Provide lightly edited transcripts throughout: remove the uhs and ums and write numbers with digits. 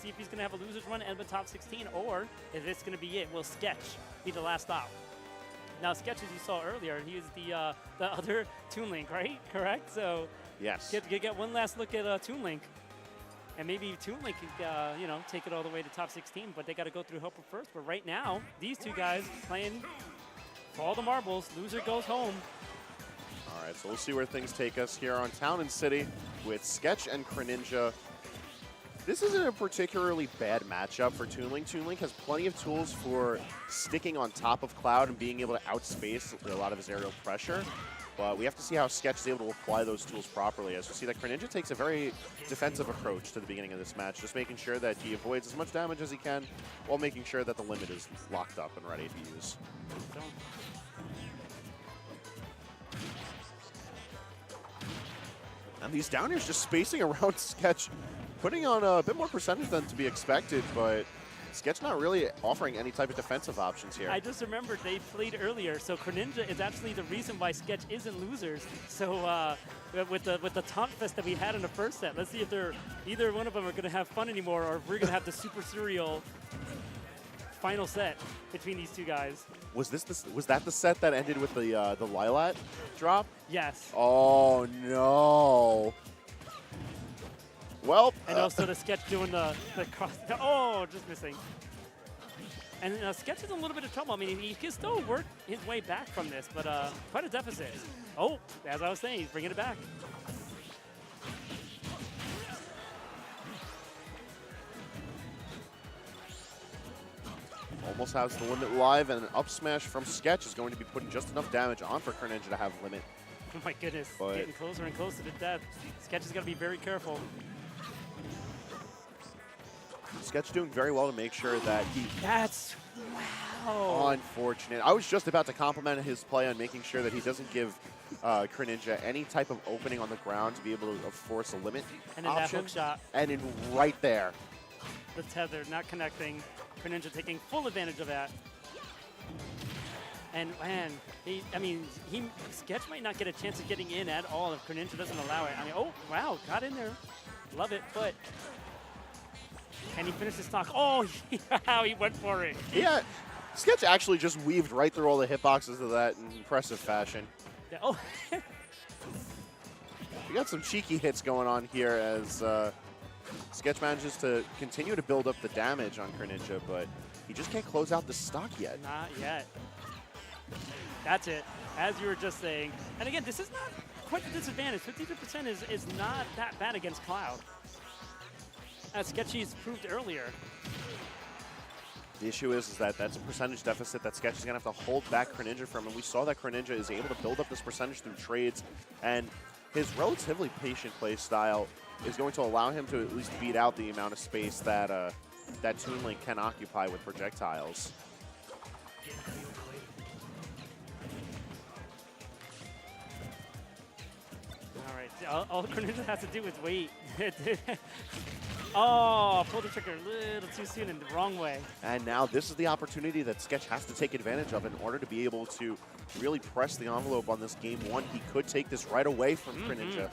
see if he's going to have a loser's run and the top 16, or if it's going to be it. Will Sketch be the last stop? Now, Sketch, as you saw earlier, he is the other Toon Link, right? Correct? So yes, get one last look at Toon Link. And maybe Toon Link can, you know, take it all the way to top 16, but they got to go through Helper first. But right now, these two guys playing for all the marbles. Loser goes home. All right, so we'll see where things take us here on Town and City with Sketch and Chrininja. This isn't a particularly bad matchup for Toon Link. Toon Link has plenty of tools for sticking on top of Cloud and being able to outspace a lot of his aerial pressure. But we have to see how Sketch is able to apply those tools properly. As you see that Chrininja takes a very defensive approach to the beginning of this match, just making sure that he avoids as much damage as he can while making sure that the limit is locked up and ready to use. And these downers just spacing around Sketch, putting on a bit more percentage than to be expected, but Sketch not really offering any type of defensive options here. I just remembered they played earlier, so Chrininja is actually the reason why Sketch isn't losers. So with the taunt fest that we had in the first set, let's see if either one of them are going to have fun anymore, or if we're going to have the super serial final set between these two guys. Was that the set that ended with the Lilat drop? Yes. Oh no. Well, and also the Sketch doing the cross. Oh, just missing. And Sketch is in a little bit of trouble. I mean, he can still work his way back from this, but quite a deficit. Oh, as I was saying, he's bringing it back. Almost has the limit live, and an up smash from Sketch is going to be putting just enough damage on for Chrininja to have limit. Oh my goodness, but getting closer and closer to death. Sketch is going to be very careful. Sketch doing very well to make sure that he... That's... wow. Unfortunate. I was just about to compliment his play on making sure that he doesn't give Chrininja any type of opening on the ground to be able to force a limit and then option. That hook shot. And in right there. The tether not connecting. Chrininja taking full advantage of that. And man, Sketch might not get a chance of getting in at all if Chrininja doesn't allow it. I mean, oh, wow, got in there. Love it, but can he finish the stock? Oh, how he went for it. Yeah, Sketch actually just weaved right through all the hitboxes of that in impressive fashion. Yeah, oh. We got some cheeky hits going on here as Sketch manages to continue to build up the damage on Chrininja, but he just can't close out the stock yet. Not yet. That's it, as you were just saying. And again, this is not quite the disadvantage. 52% is not that bad against Cloud, as Sketchy's proved earlier. The issue is that that's a percentage deficit that Sketch is going to have to hold back Chrininja from, and we saw that Chrininja is able to build up this percentage through trades, and his relatively patient play style is going to allow him to at least beat out the amount of space that that Toon Link can occupy with projectiles. All right, all Chrininja has to do is wait. Oh, pulled the trigger a little too soon in the wrong way. And now this is the opportunity that Sketch has to take advantage of in order to be able to really press the envelope on this game one. He could take this right away from Chrininja.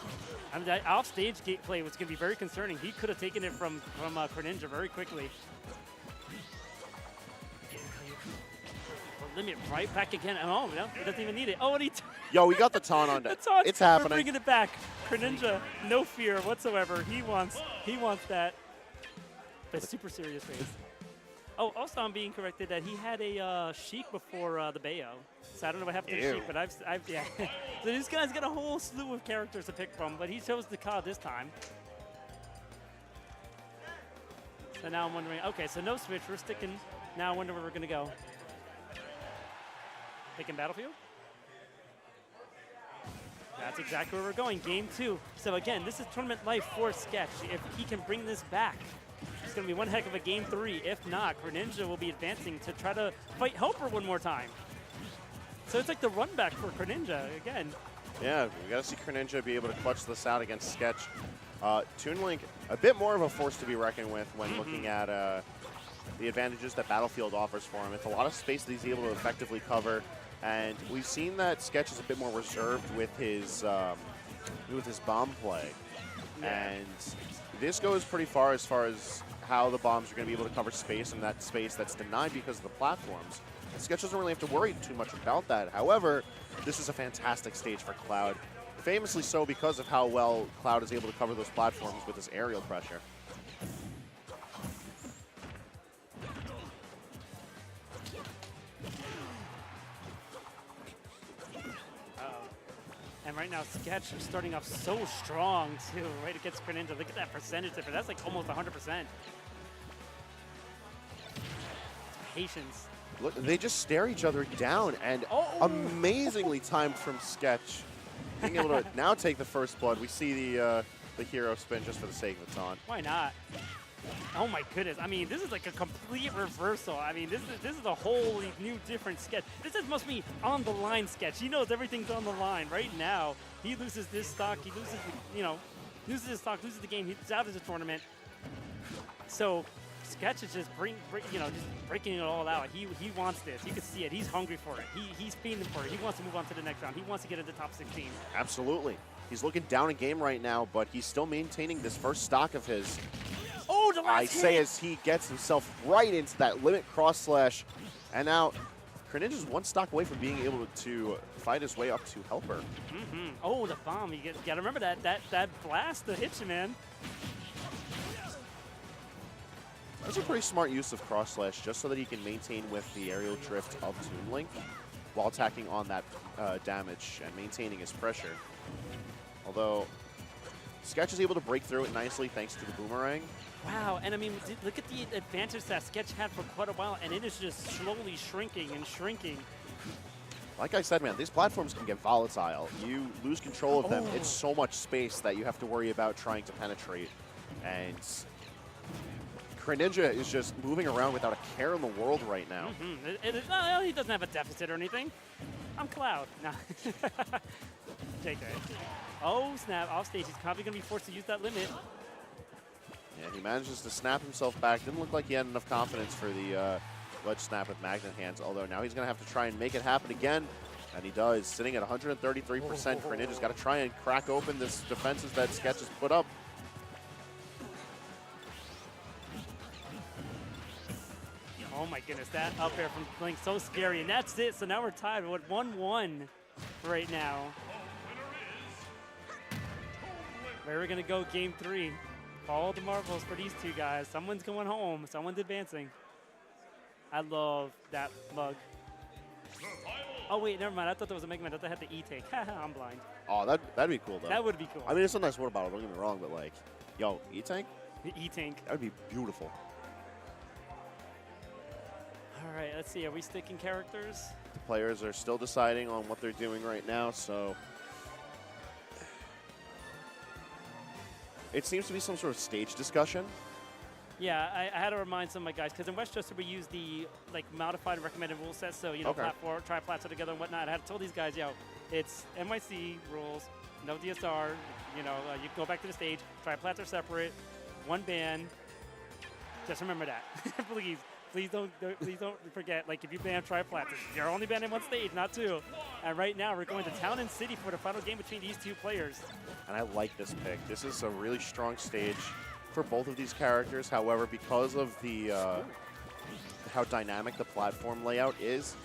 I mean, that off-stage gameplay was going to be very concerning. He could have taken it from Chrininja very quickly. Limit right back again. Oh, no, he doesn't even need it. Oh, and Yo, we got the taunt on that. It's happening. We're bringing it back. Chrininja, no fear whatsoever. He wants that. But super serious face. Oh, also I'm being corrected that he had a Sheik before the Bayo. So I don't know what happened to the Sheik, but yeah. So this guy's got a whole slew of characters to pick from, but he chose the Ka this time. So now I'm wondering, okay, so no switch, we're sticking. Now I wonder where we're gonna go. Picking Battlefield? That's exactly where we're going, game 2. So again, this is tournament life for Sketch. If he can bring this back, it's going to be one heck of a game 3. If not, Chrininja will be advancing to try to fight Helper one more time. So it's like the run back for Chrininja again. Yeah, we got to see Chrininja be able to clutch this out against Sketch. Toon Link, a bit more of a force to be reckoned with when looking at the advantages that Battlefield offers for him. It's a lot of space that he's able to effectively cover. And we've seen that Sketch is a bit more reserved with his bomb play. Yeah. And this goes pretty far as how the bombs are going to be able to cover space, and that space that's denied because of the platforms. And Sketch doesn't really have to worry too much about that. However, this is a fantastic stage for Cloud. Famously so because of how well Cloud is able to cover those platforms with his aerial pressure. And right now, Sketch is starting off so strong, too, right against Chrininja. Look at that percentage difference. That's like almost 100%. Patience. Look, they just stare each other down, and amazingly timed from Sketch. Being able to now take the first blood. We see the hero spin just for the sake of the taunt. Why not? Oh my goodness! I mean, this is like a complete reversal. I mean, this is a wholly new, different Sketch. This is must be on the line Sketch. He knows everything's on the line right now. He loses this stock. He loses, loses his stock, loses the game. He's out of the tournament. So Sketch is just just breaking it all out. He wants this. You can see it. He's hungry for it. He's fiending for it. He wants to move on to the next round. He wants to get into the top 16. Absolutely. He's looking down a game right now, but he's still maintaining this first stock of his. Oh, the last I say as he gets himself right into that limit cross slash, and now Chrininja's one stock away from being able to fight his way up to helper. Oh, the bomb! You gotta remember that blast that hits you, man. That's a pretty smart use of cross slash, just so that he can maintain with the aerial drift of Toon Link while attacking on that damage and maintaining his pressure. Although Sketch is able to break through it nicely thanks to the boomerang. Wow, and I mean, look at the advantage that Sketch had for quite a while, and it is just slowly shrinking and shrinking. Like I said, man, these platforms can get volatile. You lose control of them. It's so much space that you have to worry about trying to penetrate. And Chrininja is just moving around without a care in the world right now. He doesn't have a deficit or anything. I'm Cloud. No. JK. Oh, snap. Off stage. He's probably going to be forced to use that limit. Yeah, he manages to snap himself back. Didn't look like he had enough confidence for the ledge snap with magnet hands, although now he's going to have to try and make it happen again. And he does, sitting at 133%. Chrininja's got to try and crack open this defenses that Sketch has put up. Oh my goodness, that up air from Blink, so scary. And that's it, so now we're tied with 1-1 right now. Where we're going to go game 3. Follow the marbles for these two guys. Someone's going home, someone's advancing. I love that mug. Oh wait, never mind. I thought that was a Mega Man. I thought I had the E-Tank. I'm blind. Oh, that'd be cool though. That would be cool. I mean, it's a nice water bottle, don't get me wrong, but like, yo, E-Tank? The E-Tank. That would be beautiful. All right, let's see. Are we sticking characters? The players are still deciding on what they're doing right now, so it seems to be some sort of stage discussion. Yeah, I had to remind some of my guys, because in Westchester we use the modified recommended rule set, so platform, tri-plats together and whatnot. I had to tell these guys, it's NYC rules, no DSR, you can go back to the stage, tri-plats are separate, one ban. Just remember that, please. Please don't forget, if you ban tri-plats, you're only banning one stage, not two. And right now, we're going to Town and City for the final game between these two players. And I like this pick. This is a really strong stage for both of these characters. However, because of the how dynamic the platform layout is,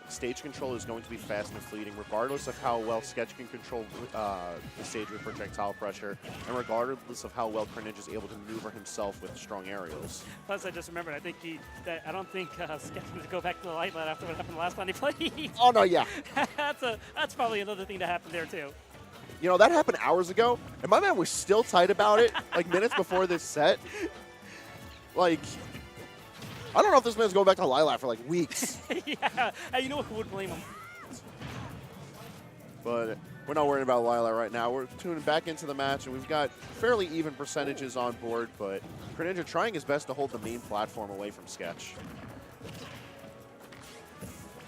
stage control is going to be fast and fleeting, regardless of how well Sketch can control the stage with projectile pressure, and regardless of how well Chrininja is able to maneuver himself with strong aerials. Plus, I just remembered, I don't think Sketch going to go back to the light after what happened the last time he played. Oh, no, yeah. That's probably another thing that happened there, too. That happened hours ago, and my man was still tight about it, minutes before this set. I don't know if this man's going back to Lilac for weeks. Yeah, and who would blame him? But we're not worrying about Lilac right now. We're tuning back into the match, and we've got fairly even percentages on board, but Chrininja trying his best to hold the main platform away from Sketch.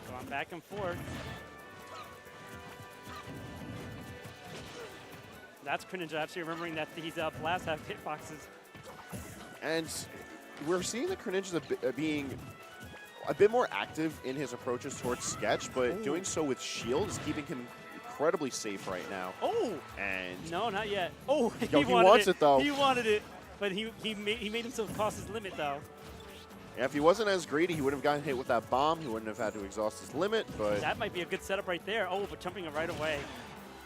Going back and forth. That's Chrininja actually remembering that these blasts have hitboxes. And we're seeing that Chrininja's being a bit more active in his approaches towards Sketch, but doing so with shield is keeping him incredibly safe right now. Oh! And no, not yet. Oh, he wants it though. He wanted it. but he made himself cost his limit though. Yeah, if he wasn't as greedy, he would have gotten hit with that bomb. He wouldn't have had to exhaust his limit, but... That might be a good setup right there. Oh, but jumping it right away.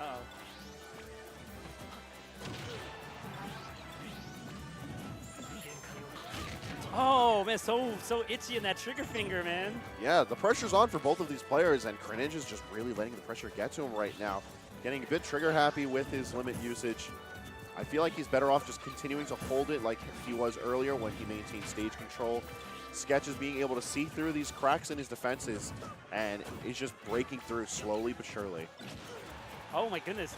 Uh-oh. Oh, man, so itchy in that trigger finger, man. Yeah, the pressure's on for both of these players, and Chrininja's just really letting the pressure get to him right now. Getting a bit trigger happy with his limit usage. I feel like he's better off just continuing to hold it like he was earlier when he maintained stage control. Sketch is being able to see through these cracks in his defenses, and he's just breaking through slowly but surely. Oh my goodness,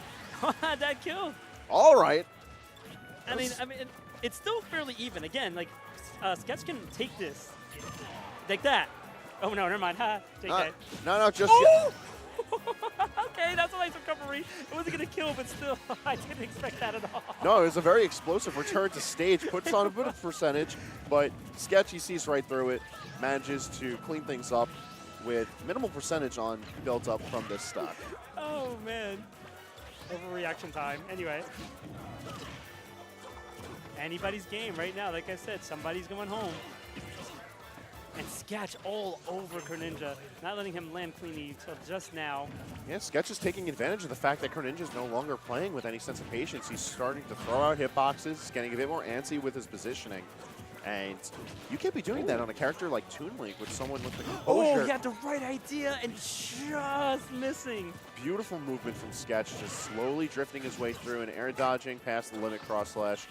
that killed. All right. I mean, it's still fairly even. Again, like Sketch can take this like that. Oh no, never mind. Ha, take that. No, just. Oh! Okay, that's a nice recovery. It wasn't gonna kill, but still, I didn't expect that at all. No, it was a very explosive return to stage. Puts on a bit of percentage, but Sketch, he sees right through it, manages to clean things up with minimal percentage on built up from this stock. Oh man, overreaction time. Anyway, anybody's game right now. Like I said, somebody's going home. And Sketch all over Chrininja, not letting him land cleanly until just now. Yeah, Sketch is taking advantage of the fact that Chrininja is no longer playing with any sense of patience. He's starting to throw out hitboxes, getting a bit more antsy with his positioning. And you can't be doing that on a character like Toon Link with someone with the composure. Oh, he had the right idea and just missing. Beautiful movement from Sketch, just slowly drifting his way through and air dodging past the limit cross slash.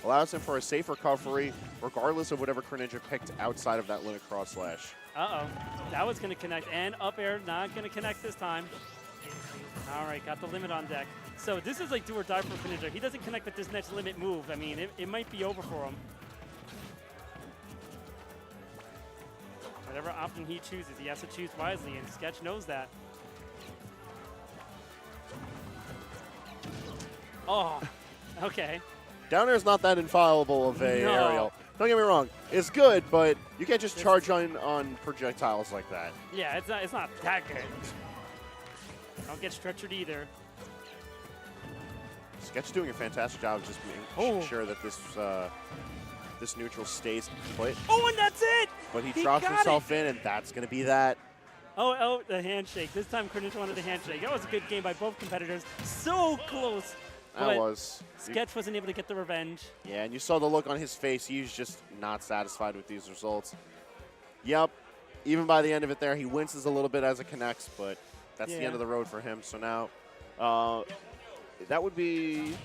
Allows him for a safe recovery, regardless of whatever Chrininja picked outside of that limit cross slash. Uh-oh. That was going to connect. And up air, not going to connect this time. All right, got the limit on deck. So this is like do or die for Chrininja. He doesn't connect with this next limit move. I mean, it might be over for him. Whatever option he chooses, he has to choose wisely, and Sketch knows that. Oh, okay. Down air is not that infallible of a aerial. Don't get me wrong, it's good, but you can't just charge on projectiles like that. Yeah, it's not that good. Don't get stretchered either. Sketch doing a fantastic job of just making sure that this neutral stays put. Oh, and that's it! But he drops himself in, and that's going to be that. Oh, the handshake. This time Chrininja wanted the handshake. That was a good game by both competitors. So close. That was. Sketch wasn't able to get the revenge. Yeah, and you saw the look on his face. He was just not satisfied with these results. Yep. Even by the end of it there, he winces a little bit as it connects, but that's the end of the road for him. So now that would be